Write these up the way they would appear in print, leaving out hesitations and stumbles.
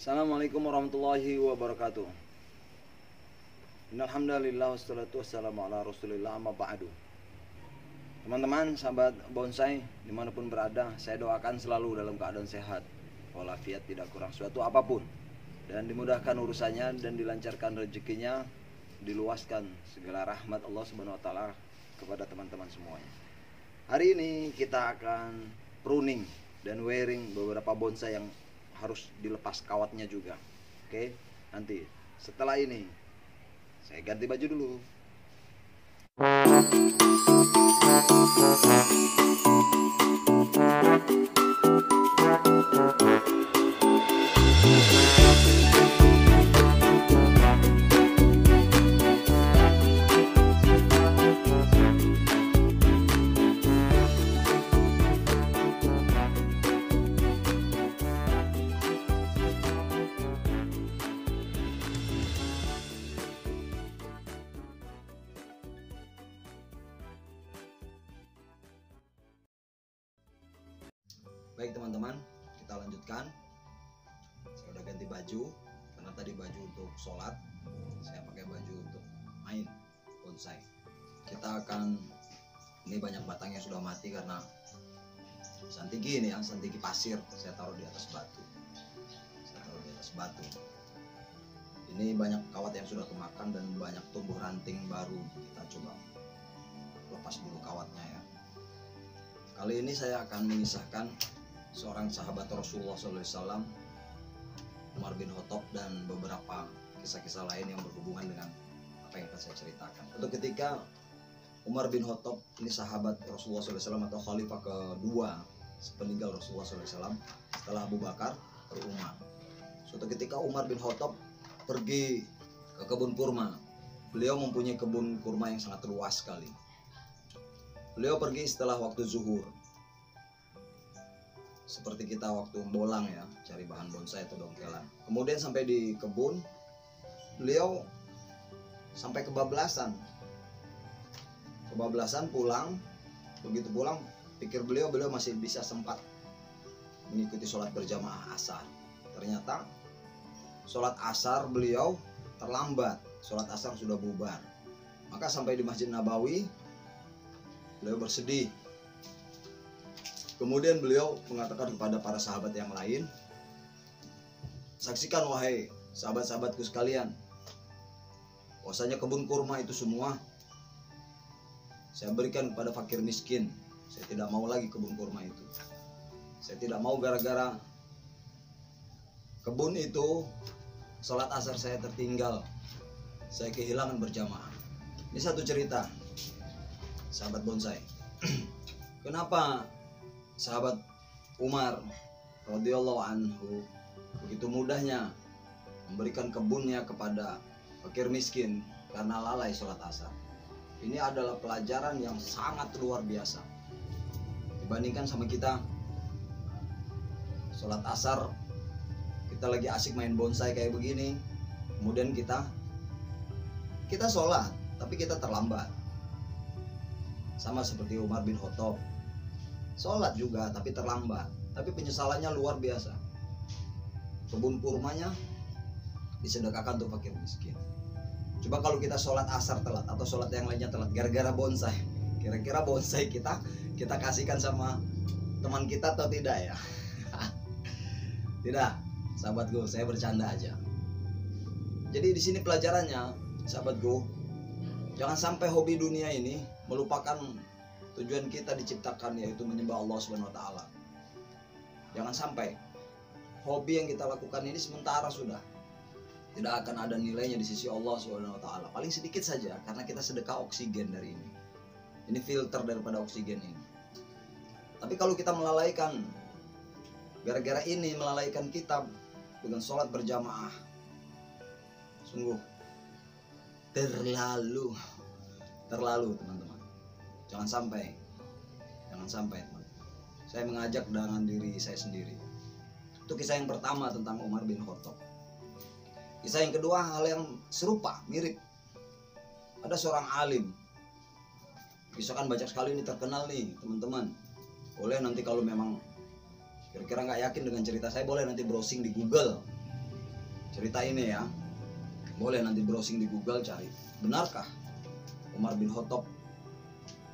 Assalamualaikum warahmatullahi wabarakatuh. Innalhamdulillah wassalatu wassalamu ala rasulillah amma ba'du. Teman-teman, sahabat bonsai dimanapun berada, saya doakan selalu dalam keadaan sehat walafiat, tidak kurang suatu apapun, dan dimudahkan urusannya dan dilancarkan rezekinya, diluaskan segala rahmat Allah Subhanahu wa taala kepada teman-teman semuanya. Hari ini kita akan pruning dan wearing beberapa bonsai yang harus dilepas kawatnya juga. Oke, nanti setelah ini saya ganti baju dulu. Baik teman-teman, kita lanjutkan. Saya udah ganti baju karena tadi baju untuk sholat, saya pakai baju untuk main bonsai. Kita akan, ini banyak batangnya sudah mati karena santigi ini ya, santigi pasir saya taruh di atas batu. Ini banyak kawat yang sudah kemakan dan banyak tumbuh ranting baru. Kita coba lepas dulu kawatnya ya. Kali ini saya akan mengisahkan seorang sahabat Rasulullah SAW, Umar bin Khattab, dan beberapa kisah-kisah lain yang berhubungan dengan apa yang akan saya ceritakan. Untuk ketika Umar bin Khattab ini sahabat Rasulullah SAW atau khalifah kedua sepeninggal Rasulullah SAW setelah Abu Bakar baru Umar. Suatu ketika Umar bin Khattab pergi ke kebun kurma. Beliau mempunyai kebun kurma yang sangat luas sekali. Beliau pergi setelah waktu zuhur, seperti kita waktu bolang ya, cari bahan bonsai atau dongkelan. Kemudian sampai di kebun, beliau sampai kebablasan pulang. Begitu pulang, pikir beliau masih bisa sempat mengikuti sholat berjamaah asar. Ternyata sholat asar beliau terlambat, sholat asar sudah bubar. Maka sampai di Masjid Nabawi, beliau bersedih. Kemudian beliau mengatakan kepada para sahabat yang lain, saksikan wahai sahabat-sahabatku sekalian, bahwasanya kebun kurma itu semua saya berikan kepada fakir miskin. Saya tidak mau lagi kebun kurma itu. Saya tidak mau gara-gara kebun itu sholat asar saya tertinggal, saya kehilangan berjamaah. Ini satu cerita sahabat bonsai. Kenapa sahabat Umar radhiyallahu anhu begitu mudahnya memberikan kebunnya kepada fakir miskin karena lalai sholat asar? Ini adalah pelajaran yang sangat luar biasa dibandingkan sama kita sholat asar, kita lagi asik main bonsai kayak begini, kemudian kita sholat tapi kita terlambat. Sama seperti Umar bin Khattab, sholat juga tapi terlambat, tapi penyesalannya luar biasa. Kebun kurmanya disedekahkan untuk fakir miskin. Coba kalau kita sholat asar telat atau sholat yang lainnya telat gara-gara bonsai, kira-kira bonsai kita kasihkan sama teman kita atau tidak ya? Tidak, sahabatku, saya bercanda aja. Jadi di sini pelajarannya, sahabatku, jangan sampai hobi dunia ini melupakan tujuan kita diciptakan, yaitu menyembah Allah Subhanahu wa taala. Jangan sampai hobi yang kita lakukan ini sementara sudah, tidak akan ada nilainya di sisi Allah Subhanahu wa taala. Paling sedikit saja karena kita sedekah oksigen dari ini. Ini filter daripada oksigen ini. Tapi kalau kita melalaikan, gara-gara ini melalaikan kita dengan sholat berjamaah, sungguh terlalu teman-teman. Jangan sampai teman. Saya mengajak dengan diri saya sendiri. Itu kisah yang pertama tentang Umar bin Khattab. Kisah yang kedua, hal yang serupa, mirip. Ada seorang alim. Kisah kan banyak sekali ini, terkenal nih teman-teman. Boleh nanti kalau memang kira-kira nggak yakin dengan cerita saya, boleh nanti browsing di Google. cerita ini ya. Boleh nanti browsing di Google cari. Benarkah Umar bin Khattab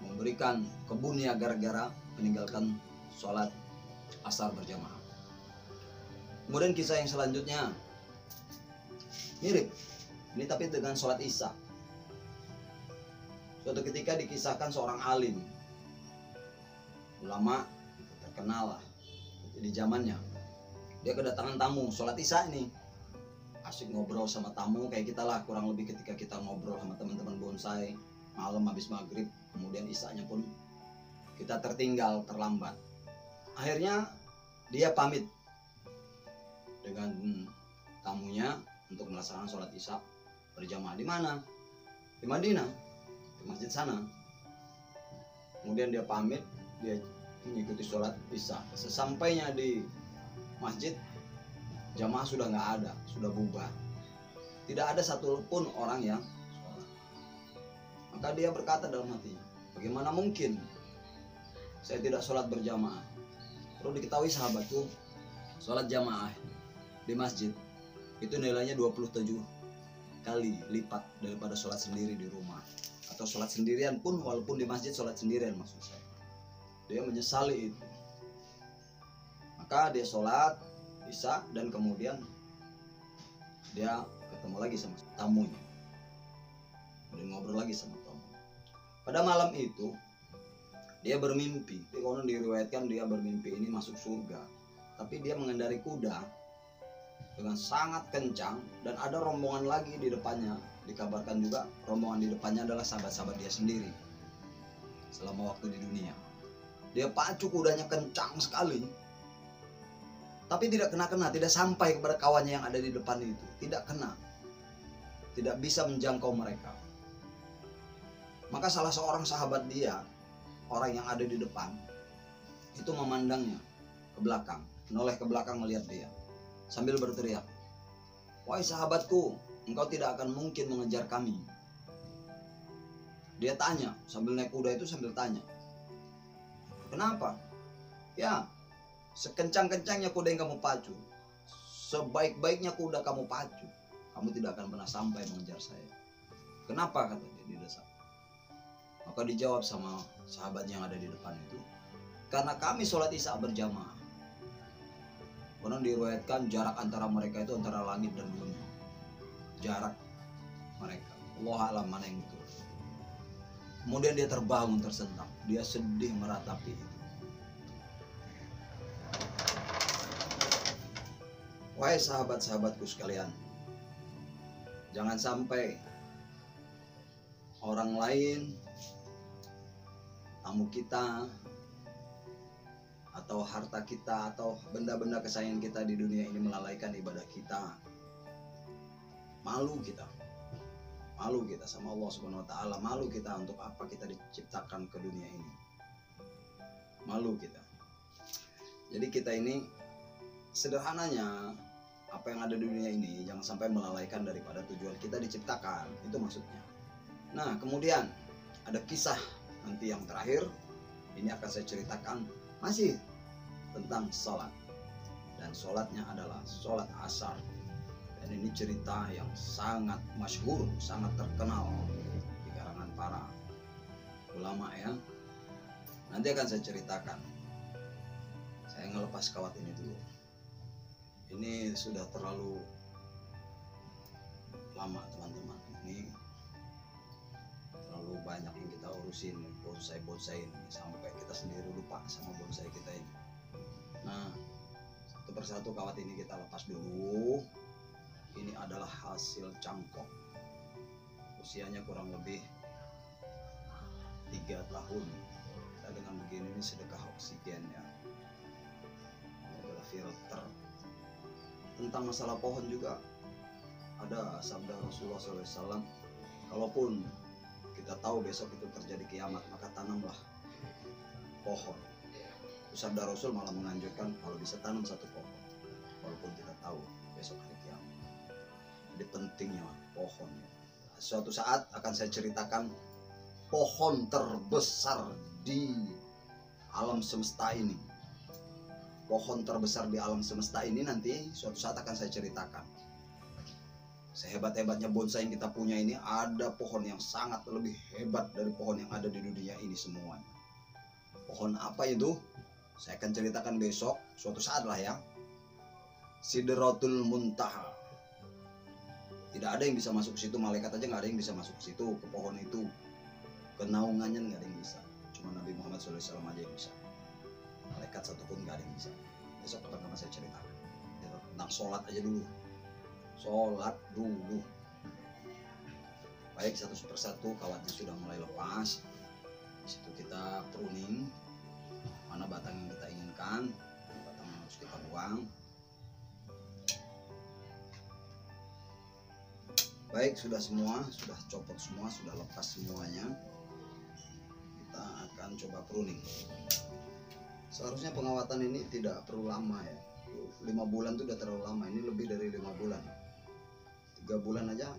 memberikan kebunnya gara-gara meninggalkan sholat asar berjamaah? Kemudian kisah yang selanjutnya mirip ini tapi dengan sholat isya. Suatu ketika dikisahkan seorang alim, ulama terkenal lah di zamannya. Dia kedatangan tamu sholat isya ini, asik ngobrol sama tamu kayak kita lah kurang lebih ketika kita ngobrol sama teman-teman bonsai malam habis maghrib, kemudian isyanya pun kita tertinggal terlambat. Akhirnya dia pamit dengan tamunya untuk melaksanakan sholat isya berjamaah. Di mana? Di Madinah, di masjid sana. Kemudian dia pamit, dia mengikuti sholat isya. Sesampainya di masjid, jamaah sudah nggak ada, sudah bubar. Tidak ada satupun orang yang sholat. Maka dia berkata dalam hatinya, bagaimana mungkin saya tidak sholat berjamaah? Perlu diketahui sahabatku, sholat jamaah di masjid itu nilainya 27 kali lipat daripada sholat sendiri di rumah. Atau sholat sendirian pun, walaupun di masjid sholat sendirian maksud saya. Dia menyesali itu. Maka dia sholat isya dan kemudian dia ketemu lagi sama tamunya, dan ngobrol lagi sama tamu. Pada malam itu dia bermimpi. Konon diriwayatkan dia bermimpi ini masuk surga, tapi dia mengendari kuda dengan sangat kencang dan ada rombongan lagi di depannya. Dikabarkan juga rombongan di depannya adalah sahabat-sahabat dia sendiri selama waktu di dunia. Dia pacu kudanya kencang sekali, tapi tidak kena-kena, tidak sampai kepada kawannya yang ada di depan itu. Tidak kena, tidak bisa menjangkau mereka. Maka salah seorang sahabat dia, orang yang ada di depan, itu memandangnya ke belakang, menoleh ke belakang melihat dia, sambil berteriak, "Wahai sahabatku, engkau tidak akan mungkin mengejar kami." Dia tanya, sambil naik kuda itu sambil tanya, "Kenapa?" "Ya, sekencang-kencangnya kuda yang kamu pacu, sebaik-baiknya kuda kamu pacu, kamu tidak akan pernah sampai mengejar saya." "Kenapa?" kata dia di dasar. Maka dijawab sama sahabat yang ada di depan itu, "Karena kami sholat isya berjamaah." Konon diriwayatkan jarak antara mereka itu antara langit dan bumi. Jarak mereka, Allah alam mana yang betul. Kemudian dia terbangun tersentak, dia sedih meratapi itu. Wahai sahabat-sahabatku sekalian, jangan sampai orang lain, tamu kita, atau harta kita, atau benda-benda kesayangan kita di dunia ini melalaikan ibadah kita. Malu kita sama Allah Subhanahu wa taala, malu kita untuk apa kita diciptakan ke dunia ini. Malu kita. Jadi kita ini sederhananya, apa yang ada di dunia ini jangan sampai melalaikan daripada tujuan kita diciptakan, itu maksudnya. Nah, kemudian ada kisah nanti yang terakhir, ini akan saya ceritakan masih tentang sholat, dan sholatnya adalah sholat asar. Dan ini cerita yang sangat masyhur, sangat terkenal di kalangan para ulama ya. Nanti akan saya ceritakan. Saya ngelepas kawat ini dulu. Ini sudah terlalu lama teman-teman. Ini terlalu banyak yang kita urusin, bonsai ini, sampai kita sendiri lupa sama bonsai kita ini. Nah, satu persatu kawat ini kita lepas dulu. Ini adalah hasil cangkok, usianya kurang lebih 3 tahun. Kita dengan begini ini sedekah oksigen ya. Ini adalah filter. Tentang masalah pohon juga ada sabda Rasulullah SAW, kalaupun kita tahu besok itu terjadi kiamat, maka tanamlah pohon. Sabda Rasul malah menganjurkan kalau bisa tanam 1 pohon, walaupun kita tahu besok hari kiamat. Jadi pentingnya pohon. Suatu saat akan saya ceritakan pohon terbesar di alam semesta ini. Pohon terbesar di alam semesta ini nanti suatu saat akan saya ceritakan. Sehebat-hebatnya bonsai yang kita punya ini, ada pohon yang sangat lebih hebat dari pohon yang ada di dunia ini semuanya. Pohon apa itu? Saya akan ceritakan besok, suatu saat lah ya. Sidratul Muntaha. Tidak ada yang bisa masuk ke situ, malaikat aja nggak ada yang bisa masuk ke situ, ke pohon itu. Ke naungannya nggak ada yang bisa. Cuma Nabi Muhammad SAW aja yang bisa. Malaikat satupun nggak ada yang bisa. Besok kapan saya ceritakan. Tentang sholat aja dulu. Sholat dulu. Baik, satu persatu kawatnya sudah mulai lepas. Di situ kita pruning mana batang yang kita inginkan, batang yang harus kita buang. Baik, sudah semua, sudah copot semua, sudah lepas semuanya. Kita akan coba pruning. Seharusnya pengawatan ini tidak perlu lama ya. 5 bulan itu udah terlalu lama. Ini lebih dari 5 bulan. 3 bulan aja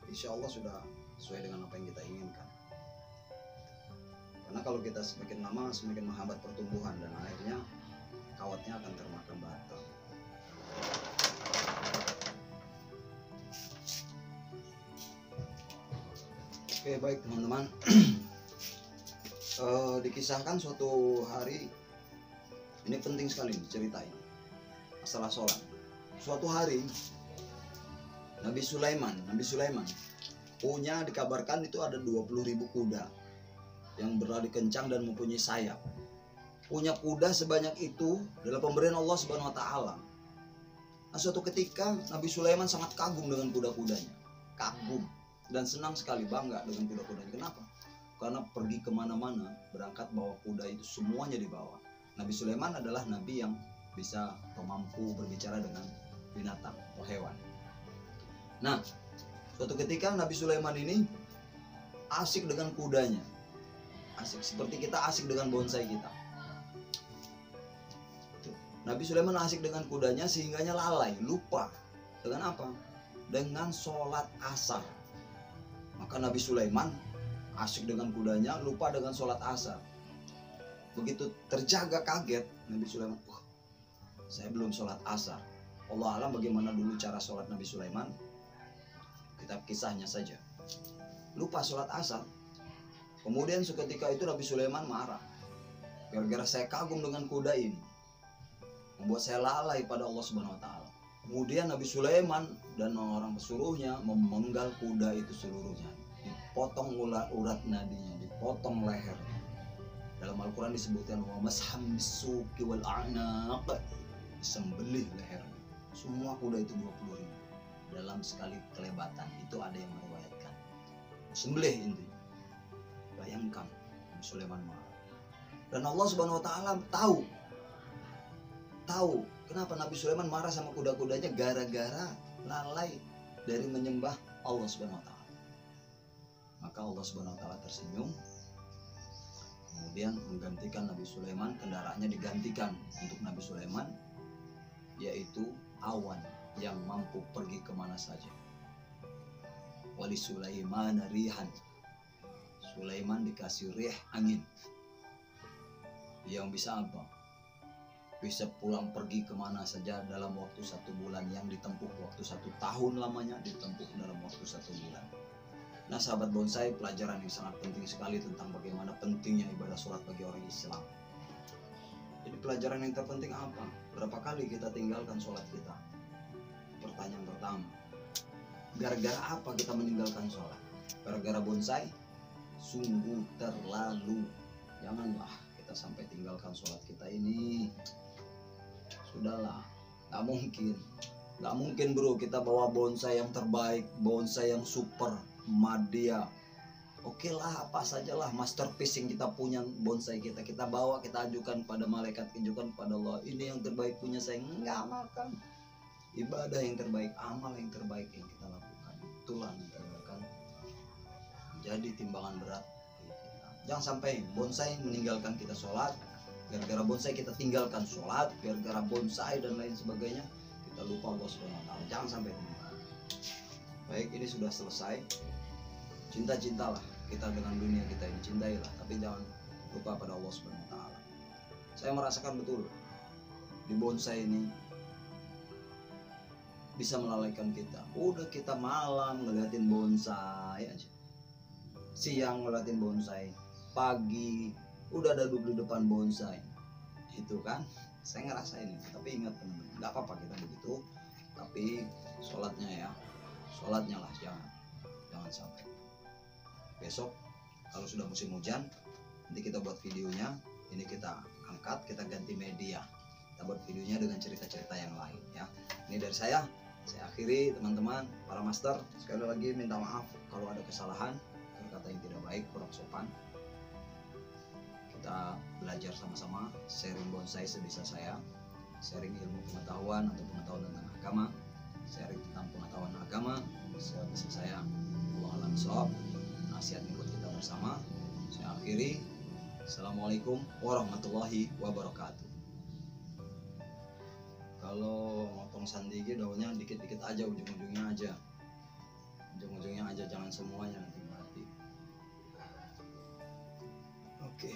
insya Allah sudah sesuai dengan apa yang kita inginkan. Karena kalau kita semakin lama semakin menghambat pertumbuhan dan akhirnya kawatnya akan termakan batang. Oke, baik teman-teman. Dikisahkan suatu hari, ini penting sekali diceritain masalah sholat. Suatu hari Nabi Sulaiman punya, dikabarkan itu ada 20.000 kuda yang berlari kencang dan mempunyai sayap. Punya kuda sebanyak itu adalah pemberian Allah Subhanahu wa taala. Nah, suatu ketika Nabi Sulaiman sangat kagum dengan kuda-kudanya. Kagum dan senang sekali, bangga dengan kuda-kudanya. Kenapa? Karena pergi kemana-mana berangkat bawa kuda itu semuanya dibawa. Nabi Sulaiman adalah nabi yang bisa atau mampu berbicara dengan binatang atau hewan. Nah, suatu ketika Nabi Sulaiman ini asik dengan kudanya. Asik seperti kita asik dengan bonsai kita. Nabi Sulaiman asik dengan kudanya sehingganya lalai, lupa. Dengan apa? Dengan sholat asar. Maka Nabi Sulaiman asik dengan kudanya, lupa dengan sholat asar. Begitu terjaga kaget, Nabi Sulaiman, saya belum sholat asar. Allah alam bagaimana dulu cara sholat Nabi Sulaiman. Kitab kisahnya saja. Lupa sholat asar. Kemudian seketika itu Nabi Sulaiman marah. Gara-gara saya kagum dengan kuda ini, membuat saya lalai pada Allah Subhanahu wa taala. Kemudian Nabi Sulaiman dan orang pesuruhnya memenggal kuda itu seluruhnya. Dipotong urat nadinya, dipotong lehernya. Dalam Al-Quran disebutkan wa masham bisuki wal a'naq, disembelih lehernya. Semua kuda itu 20.000. Dalam sekali kelebatan itu ada yang meriwayatkan. Sembelih intinya. Bayangkan Nabi Sulaiman marah. Dan Allah Subhanahu wa taala tahu kenapa Nabi Sulaiman marah sama kuda-kudanya, gara-gara lalai dari menyembah Allah Subhanahu wa taala. Maka Allah Subhanahu wa taala tersenyum. Kemudian menggantikan Nabi Sulaiman, kendaraannya digantikan untuk Nabi Sulaiman, yaitu awan yang mampu pergi kemana saja. Wali Sulaiman rihan. Sulaiman dikasih rih, angin yang bisa apa? Bisa pulang pergi kemana saja dalam waktu 1 bulan, yang ditempuh waktu 1 tahun lamanya ditempuh dalam waktu 1 bulan. Nah sahabat bonsai, pelajaran yang sangat penting sekali tentang bagaimana pentingnya ibadah sholat bagi orang Islam. Jadi pelajaran yang terpenting apa? Berapa kali kita tinggalkan sholat kita? Pertanyaan pertama, gara-gara apa kita meninggalkan sholat? Gara-gara bonsai? Sungguh terlalu. Janganlah kita sampai tinggalkan sholat kita ini. Sudahlah, gak mungkin bro kita bawa bonsai yang terbaik, bonsai yang super madya. Oke lah, apa sajalah masterpiece yang kita punya, bonsai kita bawa, kita ajukan pada malaikat, ajukan pada Allah. Ini yang terbaik punya saya. Enggak, makan ibadah yang terbaik, amal yang terbaik yang kita lakukan, itulah yang akan jadi timbangan berat. Jangan sampai bonsai meninggalkan kita sholat. Gara-gara bonsai kita tinggalkan sholat, gara-gara bonsai dan lain sebagainya kita lupa Allah SWT. Jangan sampai teman-teman. Baik, ini sudah selesai. Cinta-cintalah kita dengan dunia kita ini, cintailah, tapi jangan lupa pada Allah SWT. Saya merasakan betul di bonsai ini, bisa melalaikan kita. Udah kita malam ngeliatin bonsai aja, siang ngeliatin bonsai, pagi udah ada duduk di depan bonsai. Itu kan saya ngerasain. Tapi ingat teman-teman, nggak apa-apa kita begitu, tapi sholatnya ya, sholatnya lah jangan sampai. Besok kalau sudah musim hujan, nanti kita buat videonya. Ini kita angkat, kita ganti media, kita buat videonya dengan cerita-cerita yang lain ya. Ini dari saya akhiri teman-teman, para master. Sekali lagi minta maaf kalau ada kesalahan, kata yang tidak baik, kurang sopan. Kita belajar sama-sama, sharing bonsai sebisa saya, sharing ilmu pengetahuan atau pengetahuan tentang agama, sharing tentang pengetahuan agama sebisa saya. Wallahu a'lam bishawab. Nasihat buat kita bersama. Saya akhiri. Assalamualaikum warahmatullahi wabarakatuh. Kalau motong sandigi daunnya dikit-dikit aja, ujung-ujungnya aja, jangan semuanya nanti mati. Oke.